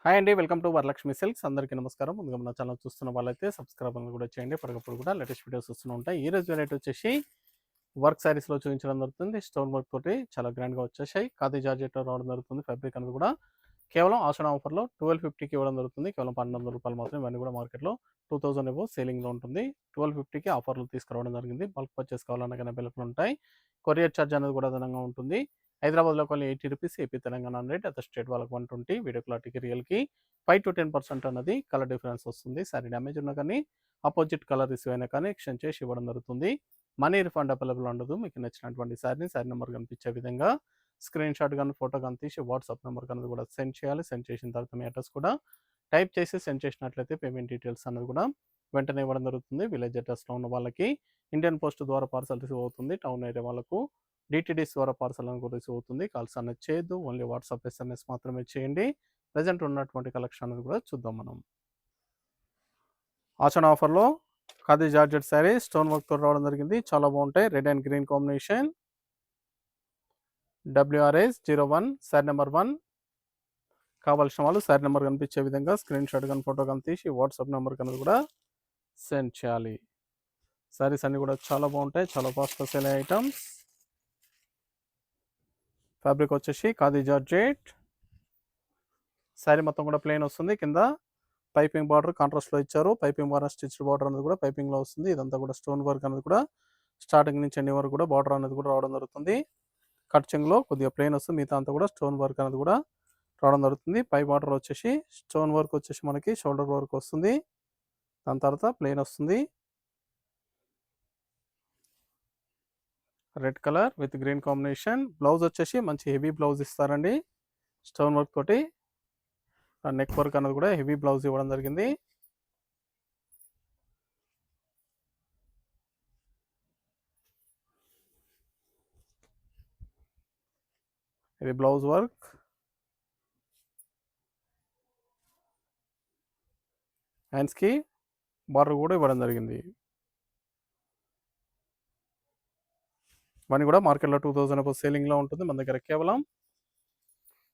Hi అండి. Welcome to Varalakshmi silks. అందరికీ నమస్కారం. ముందుగా మన ఛానల్ చూస్తున్న వాళ్ళైతే సబ్స్క్రైబ్ అనేది కూడా చేయండి. ఎప్పటికప్పుడు కూడా లేటెస్ట్ వీడియోస్ వస్తూనే ఉంటాయి. ఈ రోజు వెరైటీ వచ్చేసి వర్క్ శారీస్‌లో చూపించడం జరుగుతుంది. స్టోన్ వర్క్ తోటి చాలా గ్రాండ్‌గా వచ్చేసాయి. ఖాదీ జార్జెట్‌లో రావడం జరుగుతుంది. ఫ్యాబ్రిక్ అనేది కూడా కేవలం ఆషాఢం ఆఫర్‌లో 1250కి ఇవ్వడం జరుగుతుంది. కేవలం రూ. 1,200 మాత్రమే. ఇవన్నీ కూడా మార్కెట్‌లో 2000 అబోవ్ సేలింగ్‌లో ఉంటుంది. 1250కి ఆఫర్‌లో తీసుకురావడం జరిగింది. బల్క్ పర్చేస్ కావాలన్నా గాని అవైలబుల్ ఉంటాయి. కొరియర్ చార్జ్ అనేది కూడా అదనంగా ఉంటుంది. హైదరాబాద్‌లో ఓన్లీ రూ. 80, ఏపీ, తెలంగాణ 100, అదర్ స్టేట్ వాళ్ళకి 120. వీడియో క్లారిటీకి రియల్‌కి 5-10% అన్నది కలర్ డిఫరెన్స్ వస్తుంది. సారీ డ్యామేజ్ ఉన్నా కానీ అపోజిట్ కలర్ రిసీవ్ అయినా కానీ ఎక్స్చేంజ్ చేసి ఇవ్వడం జరుగుతుంది. మనీ రిఫండ్ అవైలబుల్ ఉండదు. మీకు నచ్చినటువంటి సారీ నెంబర్ కనిపించే విధంగా స్క్రీన్ షాట్ కానీ ఫోటో కానీ తీసి వాట్సాప్ నెంబర్కి అనేది కూడా సెండ్ చేయాలి. సెండ్ చేసిన తర్వాత మీ అడ్రస్ కూడా టైప్ చేసి సెండ్ చేసినట్లయితే పేమెంట్ డీటెయిల్స్ అనేది కూడా వెంటనే ఇవ్వడం జరుగుతుంది. విలేజ్ అడ్రస్లో ఉన్న వాళ్ళకి ఇండియన్ పోస్ట్ ద్వారా పార్సల్ రిసీవ్ అవుతుంది. టౌన్ ఏరియా వాళ్ళకు డిటిడిస్ ద్వారా పార్సల్ అనేది కూడా రిసీవ్ అవుతుంది. కాల్స్ అనేది చేయొద్దు. ఓన్లీ వాట్సాప్ ఎస్ఎంఎస్ మాత్రమే చేయండి. ప్రెజెంట్ ఉన్నటువంటి కలెక్షన్ అనేది కూడా చూద్దాం మనం. ఆషాఢ ఆఫర్‌లో ఖాదీ జార్జెట్ శారీ స్టోన్ వర్క్‌తో రావడం జరిగింది. చాలా బాగుంటాయి. Red and green combination. WRS01 sari number 1. కావాల్సిన వాళ్ళు శారీ నెంబర్ కనిపించే విధంగా స్క్రీన్ షాట్ కానీ ఫోటో కానీ తీసి వాట్సాప్ నెంబర్కి అనేది కూడా సెండ్ చేయాలి. శారీస్ అన్నీ కూడా చాలా బాగుంటాయి. చాలా ఫాస్ట్‌గా సేల్ అయ్యే ఐటమ్స్. ఫ్యాబ్రిక్ వచ్చేసి ఖాదీ జార్జెట్. శారీ మొత్తం కూడా ప్లెయిన్ వస్తుంది. కింద పైపింగ్ బార్డర్ కాంట్రాస్ట్‌లో ఇచ్చారు. పైపింగ్ బార్డర్ స్టిచ్డ్ బార్డర్ అనేది కూడా పైపింగ్‌లో వస్తుంది. ఇదంతా కూడా స్టోన్ వర్క్ అనేది కూడా స్టార్టింగ్ నుంచి ఎండింగ్ వరకు కూడా బార్డర్ అనేది కూడా రావడం జరుగుతుంది. కట్ చెంగులో కొద్దిగా ప్లెయిన్ వస్తుంది. మిగతా అంతా కూడా స్టోన్ వర్క్ అనేది కూడా రావడం జరుగుతుంది. పై బార్డర్ వచ్చేసి స్టోన్ వర్క్ వచ్చేసి మనకి షోల్డర్ వర్క్ వస్తుంది. దాని తర్వాత ప్లెయిన్ వస్తుంది. Red colour with green combination. Blouse వచ్చేసి మంచి హెవీ బ్లౌజ్ ఇస్తారండి. స్టోన్ వర్క్ తోటి నెక్ వర్క్ అనేది కూడా హెవీ బ్లౌజ్ ఇవ్వడం జరిగింది. ఇది బ్లౌజ్ వర్క్. హ్యాండ్స్కి బార్డర్ కూడా ఇవ్వడం జరిగింది. ఇవన్నీ కూడా మార్కెట్లో 2000 అబోవ్ సేలింగ్లో ఉంటుంది. మన దగ్గర కేవలం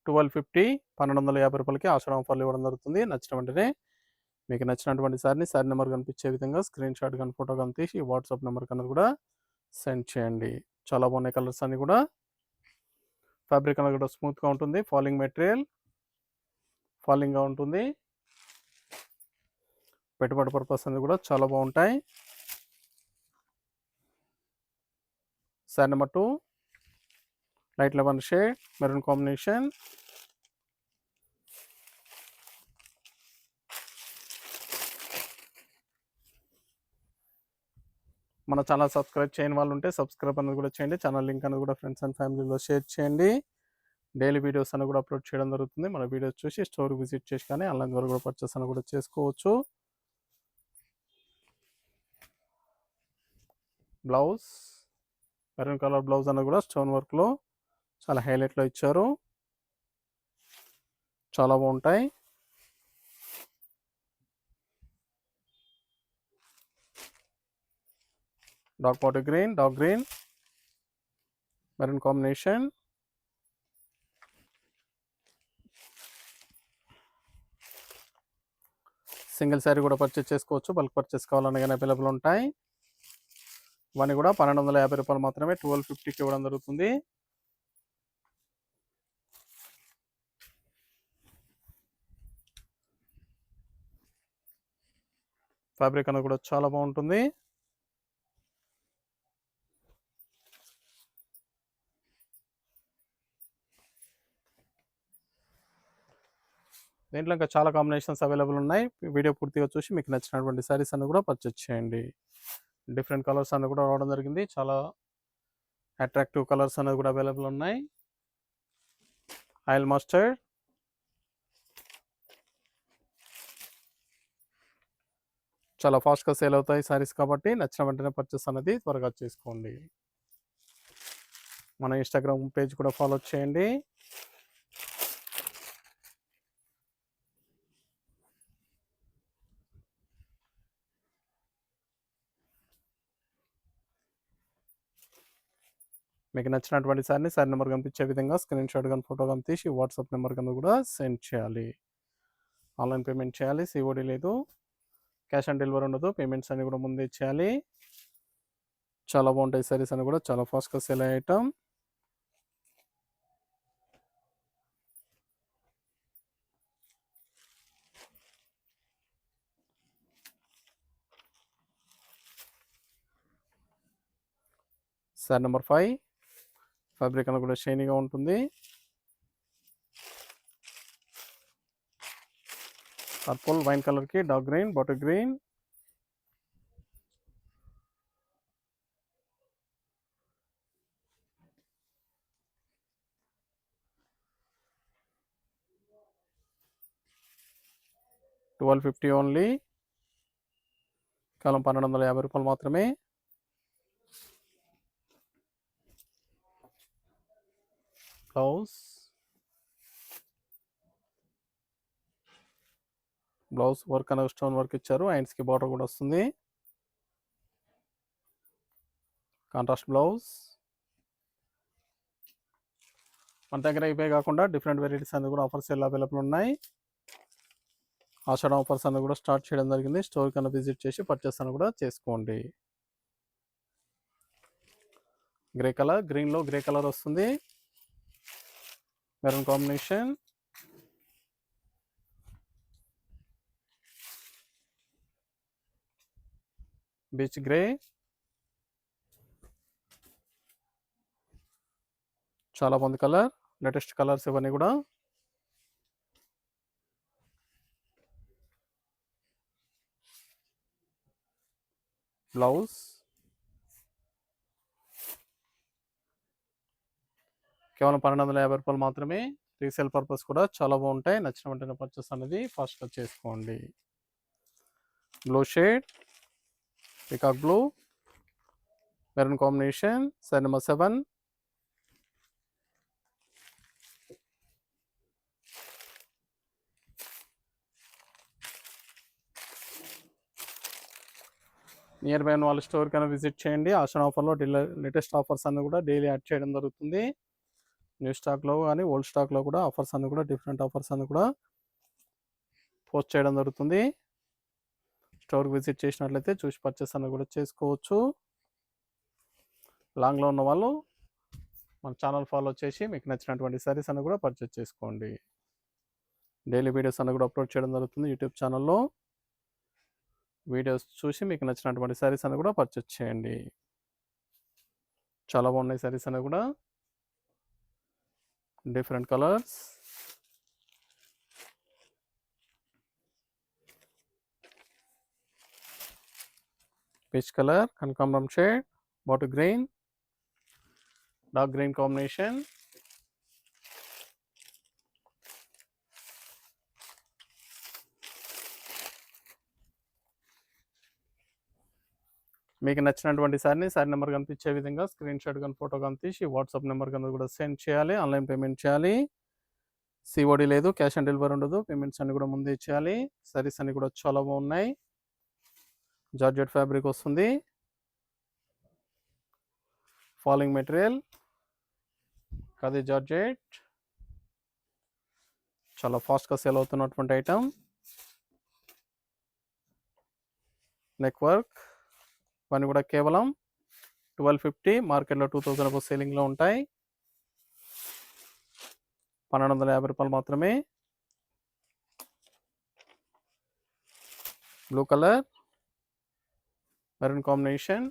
1250 రూపాయలకి ఆషాఢం ఆఫర్లు ఇవ్వడం జరుగుతుంది. నచ్చిన వెంటనే మీకు నచ్చినటువంటి శారీ నెంబర్ కనిపించే విధంగా స్క్రీన్ షాట్ కానీ ఫోటో కానీ తీసి వాట్సాప్ నెంబర్ కన్నా కూడా సెండ్ చేయండి. చాలా బాగున్నాయి కలర్స్ అన్ని కూడా. ఫ్యాబ్రిక్ అనేది కూడా స్మూత్గా ఉంటుంది. ఫాలింగ్ మెటీరియల్ ఫాలింగ్గా ఉంటుంది. పెట్టుబడి పర్పస్ అనేది కూడా చాలా బాగుంటాయి. Sari number 2 light lemon shade maroon combination. మన ఛానల్ సబ్స్క్రైబ్ చేయని వాళ్ళు ఉంటే సబ్స్క్రైబ్ అనేది కూడా చేయండి. ఛానల్ లింక్ అనేది కూడా ఫ్రెండ్స్ అండ్ ఫ్యామిలీలో షేర్ చేయండి. డైలీ వీడియోస్ అని కూడా అప్లోడ్ చేయడం జరుగుతుంది. మన వీడియోస్ చూసి స్టోర్ విజిట్ చేసి కానీ ఆన్లైన్ ద్వారా కూడా పర్చేస్ అని కూడా చేసుకోవచ్చు. బ్లౌజ్ మెరూన్ కలర్ బ్లౌజ్ అనేది కూడా స్టోన్ వర్క్లో చాలా హైలైట్లో ఇచ్చారు. చాలా బాగుంటాయి. Dark water green, dark green, maroon combination. Single sari కూడా పర్చేస్ చేసుకోవచ్చు. బల్క్ పర్చేస్ కావాలన్నా కానీ అవైలబుల్ ఉంటాయి. ఇవన్నీ కూడా రూ. 1250 మాత్రమే 1250కి ఇవ్వడం జరుగుతుంది. ఫ్యాబ్రిక్ అనేది కూడా చాలా బాగుంటుంది. దీంట్లో ఇంకా చాలా కాంబినేషన్స్ అవైలబుల్ ఉన్నాయి. వీడియో పూర్తిగా చూసి మీకు నచ్చినటువంటి శారీస్ అన్ని కూడా పర్చేస్ చేయండి. డిఫరెంట్ కలర్స్ అన్ని కూడా రావడం జరిగింది. చాలా అట్రాక్టివ్ కలర్స్ అనేది కూడా అవైలబుల్ ఉన్నాయి. ఆయిల్ మస్టర్డ్, చాలా ఫాస్ట్గా సేల్ అవుతాయి శారీస్ కాబట్టి నచ్చిన వెంటనే పర్చేస్ అనేది త్వరగా చేసుకోండి. మన ఇన్స్టాగ్రామ్ పేజ్ కూడా ఫాలో చేయండి. మీకు నచ్చినటువంటి శారీ నెంబర్ కనిపించే విధంగా స్క్రీన్ షాట్ కానీ ఫోటో కానీ తీసి వాట్సాప్ నెంబర్ కన్నా కూడా సెండ్ చేయాలి. ఆన్లైన్ పేమెంట్ చేయాలి, సిఓడి లేదు, క్యాష్ ఆన్ డెలివరీ ఉండదు, పేమెంట్స్ అన్ని కూడా ముందే చేయాలి. చాలా బాగుంటాయి సారీస్ అని కూడా, చాలా ఫాస్ట్గా సేల్ అయ్యే ఐటమ్. Sorry number 5. ఫ్యాబ్రిక్ అని కూడా షైనీగా ఉంటుంది. పర్పుల్, వైన్ కలర్కి dark green, bottle green. ₹1250 only, కేవలం ₹1250 మాత్రమే. బ్లౌజ్ వర్క్ అనేది స్టోన్ వర్క్ ఇచ్చారు, హ్యాండ్స్కి బార్డర్ కూడా వస్తుంది. Contrast blouse. మన దగ్గర ఇవే కాకుండా డిఫరెంట్ వెరైటీస్ అన్ని కూడా ఆఫర్స్ అవైలబుల్ ఉన్నాయి. ఆషాఢం ఆఫర్స్ అన్ని కూడా స్టార్ట్ చేయడం జరిగింది. స్టోర్ కన్నా విజిట్ చేసి పర్చేస్ అని కూడా చేసుకోండి. గ్రే కలర్, గ్రీన్లో గ్రే కలర్ వస్తుంది, మెరూన్ కాంబినేషన్. బీచ్ గ్రే, చాలా బాగుంది కలర్, లేటెస్ట్ కలర్స్ ఇవన్నీ కూడా. బ్లౌజ్ కేవలం ₹1250 మాత్రమే. రీసేల్ పర్పస్ కూడా చాలా బాగుంటాయి. నచ్చిన వెంటనే పర్చేస్ అనేది ఫాస్ట్గా చేసుకోండి. Blue shade, peacock blue, maroon combination, size number 7. Near by వాళ్ళ స్టోర్ కన్నా విజిట్ చేయండి. ఆషన్ ఆఫర్లో లేటెస్ట్ ఆఫర్స్ అన్ని కూడా డైలీ యాడ్ చేయడం జరుగుతుంది. న్యూ స్టాక్లో కానీ ఓల్డ్ స్టాక్లో కూడా ఆఫర్స్ అన్ని కూడా డిఫరెంట్ ఆఫర్స్ అన్ని కూడా పోస్ట్ చేయడం జరుగుతుంది. స్టోర్కి విజిట్ చేసినట్లయితే చూసి పర్చేస్ అన్ని కూడా చేసుకోవచ్చు. లాంగ్లో ఉన్న వాళ్ళు మన ఛానల్ ఫాలో చేసి మీకు నచ్చినటువంటి సారీస్ అన్ని కూడా పర్చేస్ చేసుకోండి. డైలీ వీడియోస్ అన్ని కూడా అప్లోడ్ చేయడం జరుగుతుంది యూట్యూబ్ ఛానల్లో. వీడియోస్ చూసి మీకు నచ్చినటువంటి సారీస్ అన్ని కూడా పర్చేస్ చేయండి. చాలా బాగున్నాయి సారీస్ అన్ని కూడా, డిఫరెంట్ కలర్స్. పీచ్ కలర్, కనకాంబరం shade, bottle green, dark green combination. మీకు నచ్చినటువంటి సారీ నెంబర్ కనిపించే విధంగా స్క్రీన్ షాట్ కానీ ఫోటో కానీ తీసి వాట్సాప్ నెంబర్ కన్నా కూడా సెండ్ చేయాలి. ఆన్లైన్ పేమెంట్ చేయాలి, సిఓడి లేదు, క్యాష్ ఆన్ డెలివరీ ఉండదు, పేమెంట్స్ అన్ని కూడా ముందే చేయాలి. సారీస్ అన్ని కూడా చాలా బాగున్నాయి. జార్జెట్ ఫ్యాబ్రిక్ వస్తుంది, ఫాలింగ్ మెటీరియల్, అది జార్జెట్. చాలా ఫాస్ట్గా సేల్ అవుతున్నటువంటి ఐటమ్. నెక్ వర్క్ ఇవన్నీ కూడా కేవలం $1250, మార్కెట్లో $2000 సేలింగ్లో ఉంటాయి. ₹1250 మాత్రమే. బ్లూ కలర్, మెరూన్ కాంబినేషన్,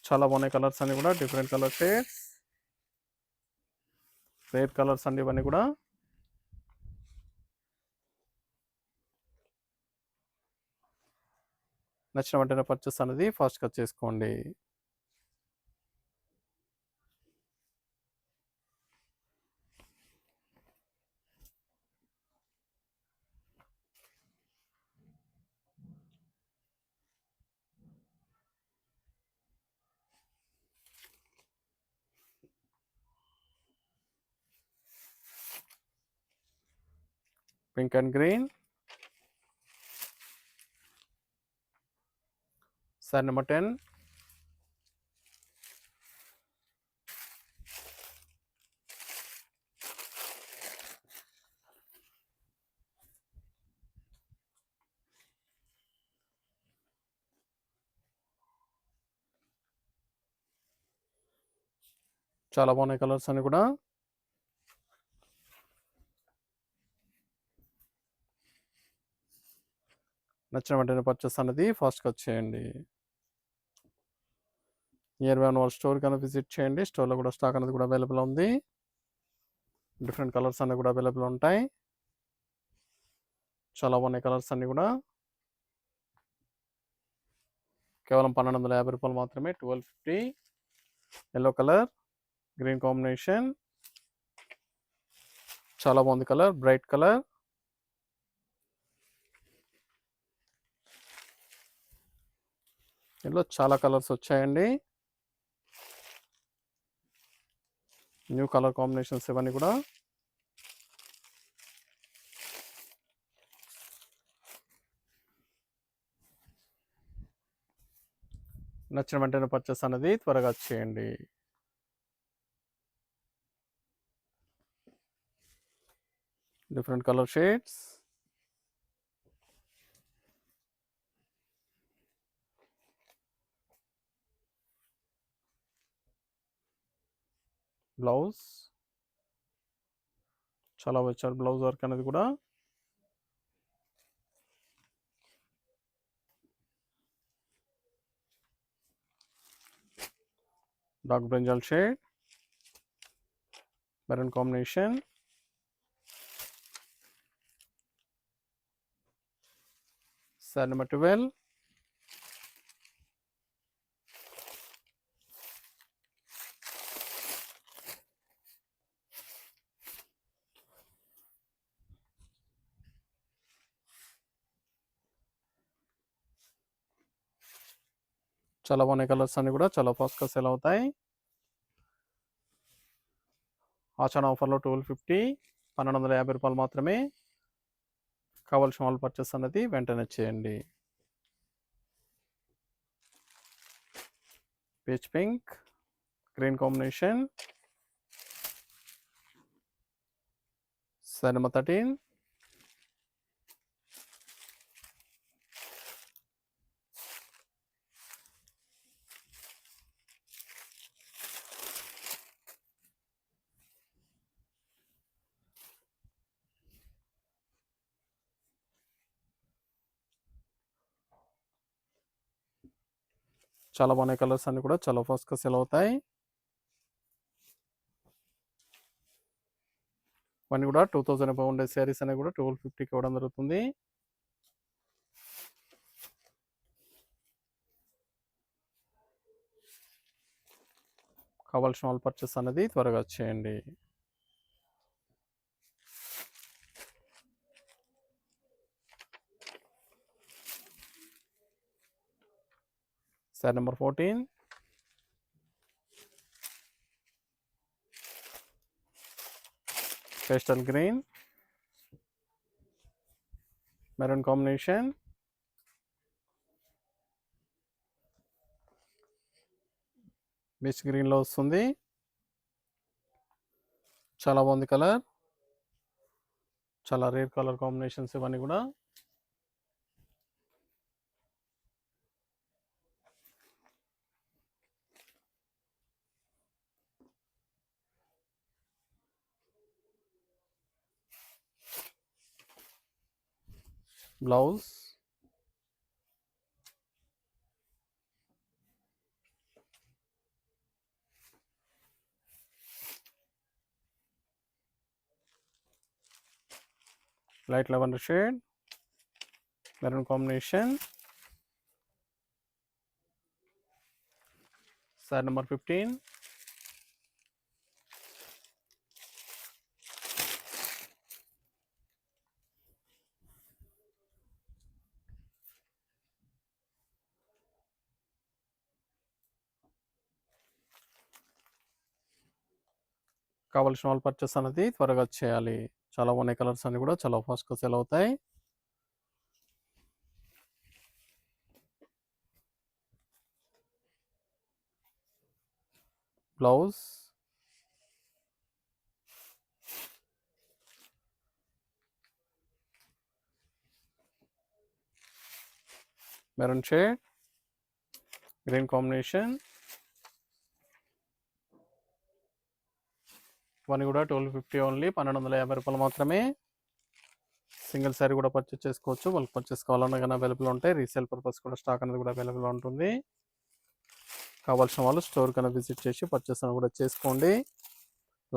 చాలా బాగున్నాయి కలర్స్ అన్ని కూడా, different colour shades, rare colours అండి ఇవన్నీ కూడా. నచ్చిన వెంటనే పర్చేస్ అనేది ఫాస్ట్గా చేసుకోండి. Pink and green, sorry number 10. చాలా బాగున్నాయి కలర్స్ అన్ని కూడా. నచ్చిన వెంటనే పర్చేస్ అనేది ఫాస్ట్గా వచ్చేయండి. నియర్ బై ఉన్న వాళ్ళ స్టోర్ కన్నా విజిట్ చేయండి. స్టోర్లో కూడా స్టాక్ అనేది కూడా అవైలబుల్ ఉంది. డిఫరెంట్ కలర్స్ అన్నీ కూడా అవైలబుల్ ఉంటాయి. చాలా బాగున్నాయి కలర్స్ అన్నీ కూడా. కేవలం 1250 రూపాయలు మాత్రమే. 1250. ఎల్లో కలర్, గ్రీన్ కాంబినేషన్, చాలా బాగుంది కలర్, బ్రైట్ కలర్. ఇందులో చాలా కలర్స్ వచ్చాయండి. న్యూ కలర్ కాంబినేషన్స్ ఇవన్నీ కూడా. నచ్చిన వెంటనే పర్చేస్ అనేది త్వరగా చేయండి. డిఫరెంట్ కలర్ షేడ్స్, బ్లౌజ్ చాలా వచ్చారు. బ్లౌజ్ వర్క్ అనేది కూడా dark brinjal shade, maroon combination, sari number 12. చాలా బాగున్నాయి కలర్స్ అన్ని కూడా. చాలా ఫాస్ట్గా సేల్ అవుతాయి. ఆషాఢ ఆఫర్లో 1250, 1250 రూపాయలు మాత్రమే. కావాల్సిన వాళ్ళు పర్చేస్ అనేది వెంటనే చేయండి. Peach pink, green combination, sari number 13. చాలా బాగున్నాయి కలర్స్ అన్ని కూడా. చాలా ఫాస్ట్గా సేల్ అవుతాయి. ఇవన్నీ కూడా 2000 అబౌవ్ ఉండే శారీస్ అనేవి కూడా 1250కి ఇవ్వడం జరుగుతుంది. కావాల్సిన వాళ్ళు పర్చేస్ అనేది త్వరగా చేయండి. Sari number 14. Pastel green, maroon combination, beach గ్రీన్లో వస్తుంది. చాలా బాగుంది కలర్. చాలా రేర్ కలర్ కాంబినేషన్స్ ఇవన్నీ కూడా. Blouse light lavender shade, maroon combination, sari number 15. కావాల్సిన వాళ్ళు పర్చేస్ అనేది త్వరగా చేయాలి. చాలా బాగున్నాయి కలర్స్ అన్ని కూడా. చాలా ఫాస్ట్గా సేల్ అవుతాయి. Blouse maroon shade, green combination, ఇవన్నీ కూడా 1250 ఓన్లీ, 1250 రూపాయలు మాత్రమే. సింగిల్ శారీ కూడా పర్చేస్ చేసుకోవచ్చు. వాళ్ళకి పర్చేస్ కావాలన్నా కానీ అవైలబుల్ ఉంటాయి. రీసేల్ పర్పస్ కూడా స్టాక్ అనేది కూడా అవైలబుల్ ఉంటుంది. కావాల్సిన వాళ్ళు స్టోర్ కన్నా విజిట్ చేసి పర్చేస్ అని కూడా చేసుకోండి.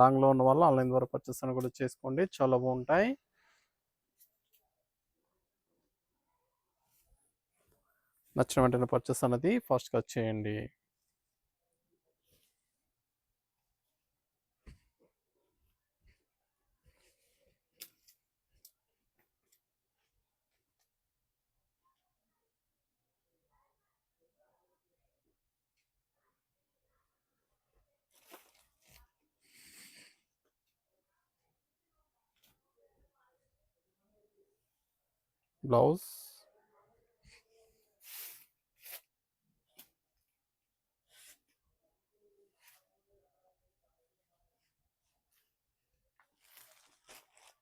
లాంగ్లో ఉన్న వాళ్ళు ఆన్లైన్ ద్వారా పర్చేస్ అని కూడా చేసుకోండి. చాలా బాగుంటాయి. నచ్చిన వెంటనే పర్చేస్ అనేది ఫాస్ట్గా చేయండి. Blouse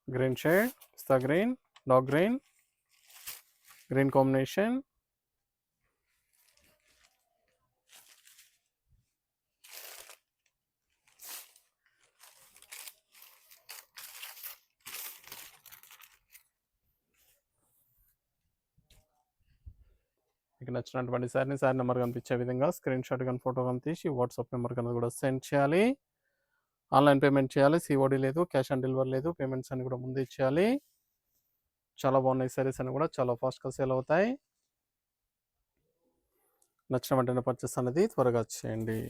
green shade, pista green, dark green, green combination. మీకు నచ్చినటువంటి శారీ నెంబర్ కనిపించే విధంగా స్క్రీన్ షాట్ కానీ ఫోటో కానీ తీసి వాట్సాప్ నెంబర్ కన్నా కూడా సెండ్ చేయాలి. ఆన్లైన్ పేమెంట్ చేయాలి. సిఓడి లేదు, క్యాష్ ఆన్ డెలివరీ లేదు. పేమెంట్స్ అన్ని కూడా ముందే ఇచ్చేయాలి. చాలా బాగున్నాయి సారీస్ అని కూడా చాలా ఫాస్ట్గా సేల్ అవుతాయి. నచ్చిన వెంటనే పర్చేస్ అనేది త్వరగా చేయండి.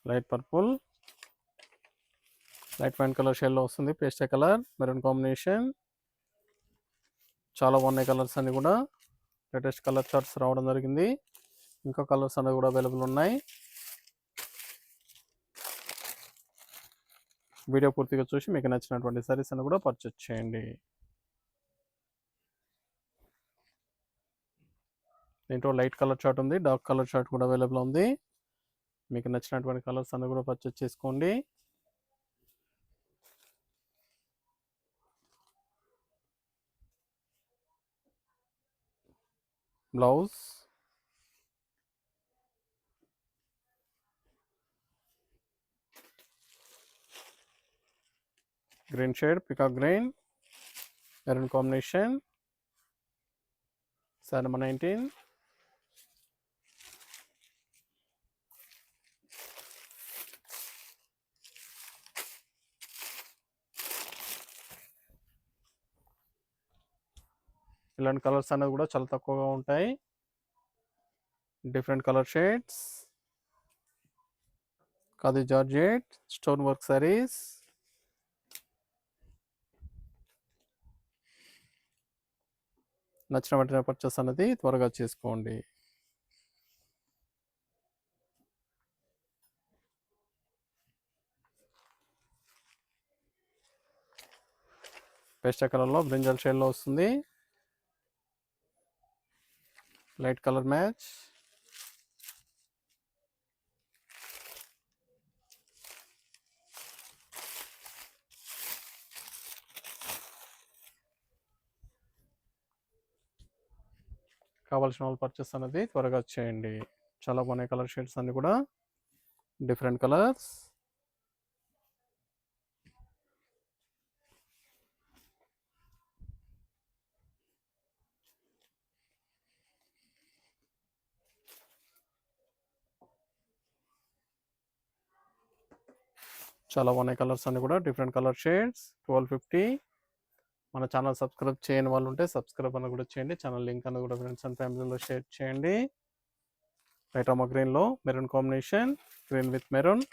Light purple, light wine colour షేడ్లో వస్తుంది. Pastel colour, maroon combination. చాలా బాగున్నాయి కలర్స్ అన్ని కూడా. లేటెస్ట్ కలర్ చార్ట్స్ రావడం జరిగింది. ఇంకా కలర్స్ అనేవి కూడా అవైలబుల్ ఉన్నాయి. వీడియో పూర్తిగా చూసి మీకు నచ్చినటువంటి సారీస్ అని కూడా పర్చేస్ చేయండి. దీంట్లో లైట్ కలర్ చార్ట్ ఉంది, డార్క్ కలర్ చార్ట్ కూడా అవైలబుల్ ఉంది. మీకు నచ్చినటువంటి కలర్స్ అన్ని కూడా పర్చేస్ చేసుకోండి. Blouse green shade, peacock green, maroon combination. Sari number 19. ఇలాంటి కలర్స్ అనేవి కూడా చాలా తక్కువగా ఉంటాయి. Different colour shades. Khadi georgette stone work saris. నచ్చిన వెంటనే పర్చేస్ అనేది త్వరగా చేసుకోండి. పేస్టల్ కలర్లో బ్రింజల్ షేడ్లో వస్తుంది. Light colour match. కావాల్సిన వాళ్ళు పర్చేస్ అనేది త్వరగా చేయండి. చాలా బాగున్నాయి కలర్ షేడ్స్ అన్ని కూడా, డిఫరెంట్ కలర్స్. చాలా బాగున్నాయి కలర్స్ అన్ని కూడా, డిఫరెంట్ కలర్ షేడ్స్. 1250. మన ఛానల్ సబ్స్క్రైబ్ చేయని వాళ్ళు ఉంటే సబ్స్క్రైబ్ అని కూడా చేయండి. ఛానల్ లింక్ అని కూడా ఫ్రెండ్స్ అండ్ ఫ్యామిలీలో షేర్ చేయండి. వైటామా గ్రీన్లో maroon combination, green with maroon.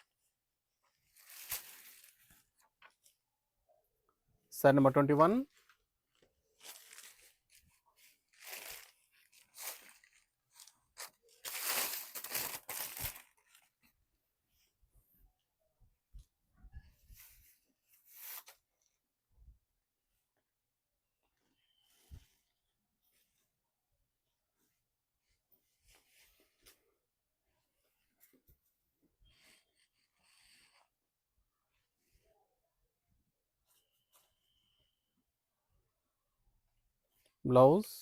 Sorry number 21. Blouse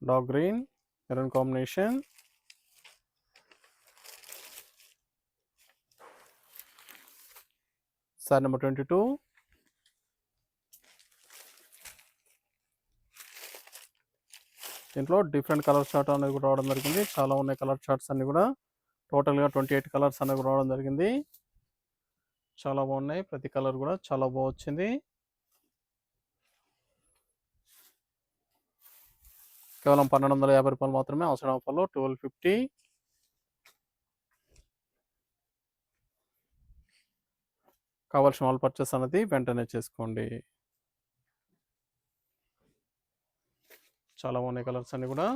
dark green maroon combination. Sari number 22. దీంట్లో డిఫరెంట్ కలర్ చార్ట్ అనేది కూడా రావడం జరిగింది. చాలా ఉన్నాయి కలర్ చార్ట్స్ అన్ని కూడా. టోటల్గా 28 కలర్స్ అనేవి రావడం జరిగింది. చాలా బాగున్నాయి. ప్రతి కలర్ కూడా చాలా బాగా వచ్చింది. కేవలం 1250 రూపాయలు మాత్రమే. అవసరం ఆఫర్లో 1250. కావాల్సిన వాళ్ళు పర్చేస్ అనేది వెంటనే చేసుకోండి. చాలా బాగున్నాయి కలర్స్ అన్ని కూడా.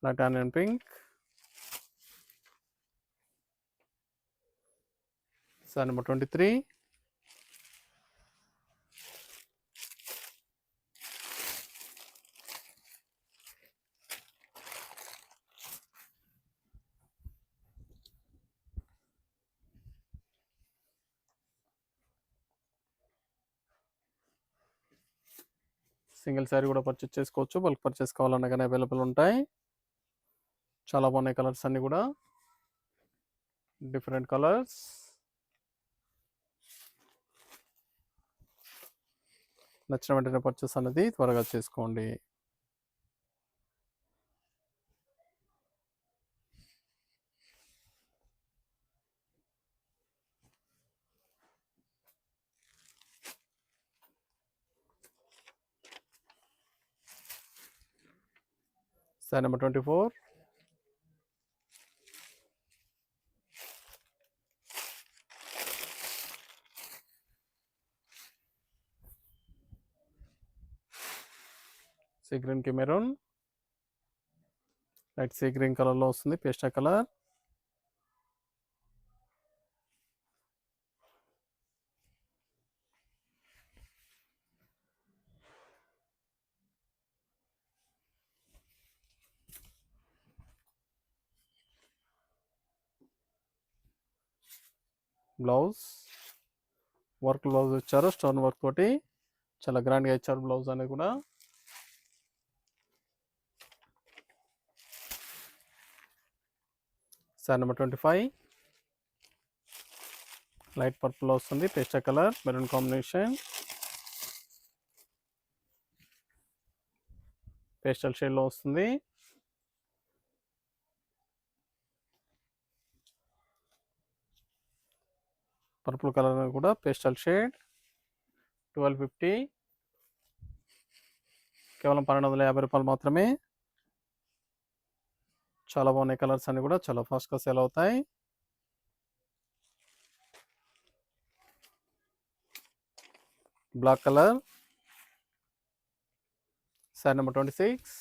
Light onion pink, sorry number 23. Single sari కూడా పర్చేస్ చేసుకోవచ్చు. బల్క్ పర్చేస్ కావాలన్నా కానీ అవైలబుల్ ఉంటాయి. చాలా బాగున్నాయి కలర్స్ అన్ని కూడా. Different colours. నచ్చిన వెంటనే పర్చేస్ అనేది త్వరగా చేసుకోండి. Sorry number 24. సీ గ్రీన్కి మెరూన్, లైట్ సీ గ్రీన్ కలర్లో వస్తుంది. పేస్టా కలర్. బ్లౌజ్ వర్క్ బ్లౌజ్ ఇచ్చారు. స్టోన్ వర్క్ తోటి చాలా గ్రాండ్గా ఇచ్చారు బ్లౌజ్ అనేది కూడా. Sorry number 25. లైట్ పర్పుల్ వస్తుంది. పేస్టా కలర్ మెరూన్ కాంబినేషన్. పేస్టల్ షేడ్లో వస్తుంది. పర్పుల్ కలర్ కూడా పేస్టల్ షేడ్. 1250. కేవలం 1250 రూపాయలు మాత్రమే. చాలా బాగున్నాయి కలర్స్ అన్ని కూడా. చాలా ఫాస్ట్గా సేల్ అవుతాయి. Black colour, sari number 26.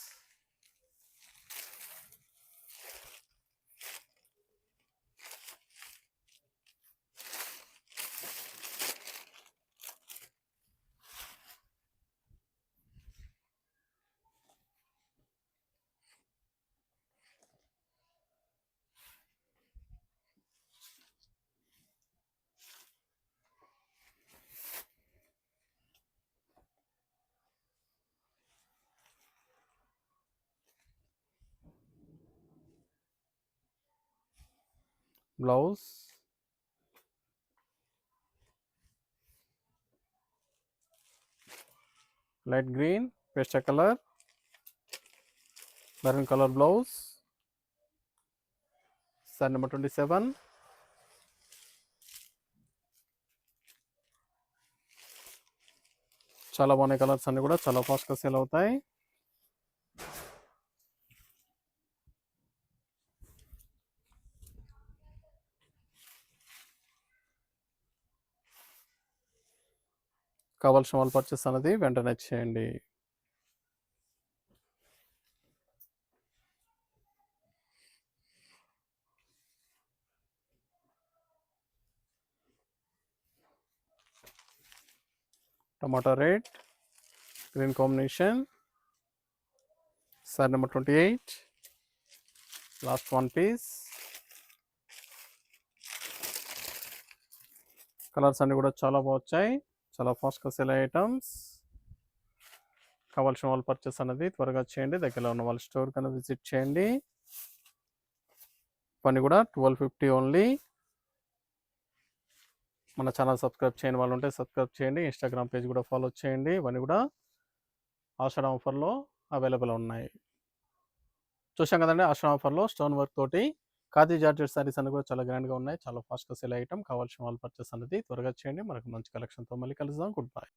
Blouse light green, pista colour, maroon colour blouse. Sari number 27. చాలా బాగున్నాయి కలర్స్ అన్ని కూడా. చాలా ఫాస్ట్గా సేల్ అవుతాయి. కావాల్సిన వాళ్ళు పర్చేస్ అనేది వెంటనే చేయండి. Tomato red green combination. Sari number 28. Last one piece. Colours అన్ని కూడా చాలా బాగా వచ్చాయి. చాలా ఫాస్ట్గా సేల్ అయ్యే ఐటమ్స్. కావాల్సిన వాళ్ళు పర్చేస్ అనేది త్వరగా చేయండి. దగ్గరలో ఉన్న వాళ్ళ స్టోర్ కన్నా విజిట్ చేయండి. పని కూడా 1250 ఓన్లీ. మన ఛానల్ సబ్స్క్రైబ్ చేయని వాళ్ళు ఉంటే సబ్స్క్రైబ్ చేయండి. ఇన్స్టాగ్రామ్ పేజ్ కూడా ఫాలో చేయండి. ఇవన్నీ కూడా ఆషాఢ ఆఫర్లో అవైలబుల్ ఉన్నాయి. చూసాం కదండి, ఆషాఢ ఆఫర్లో స్టోన్ వర్క్ తోటి ఖాదీ జార్జెట్ సారీస్ అన్ని కూడా చాలా గ్రాండ్గా ఉన్నాయి. చాలా ఫాస్ట్గా సేల్ ఐటమ్. కావాల్సిన వాళ్ళు పర్చేస్ అనేది త్వరగా చేయండి. మనకు మంచి కలెక్షన్తో మళ్ళీ కలుద్దాం. Good bye.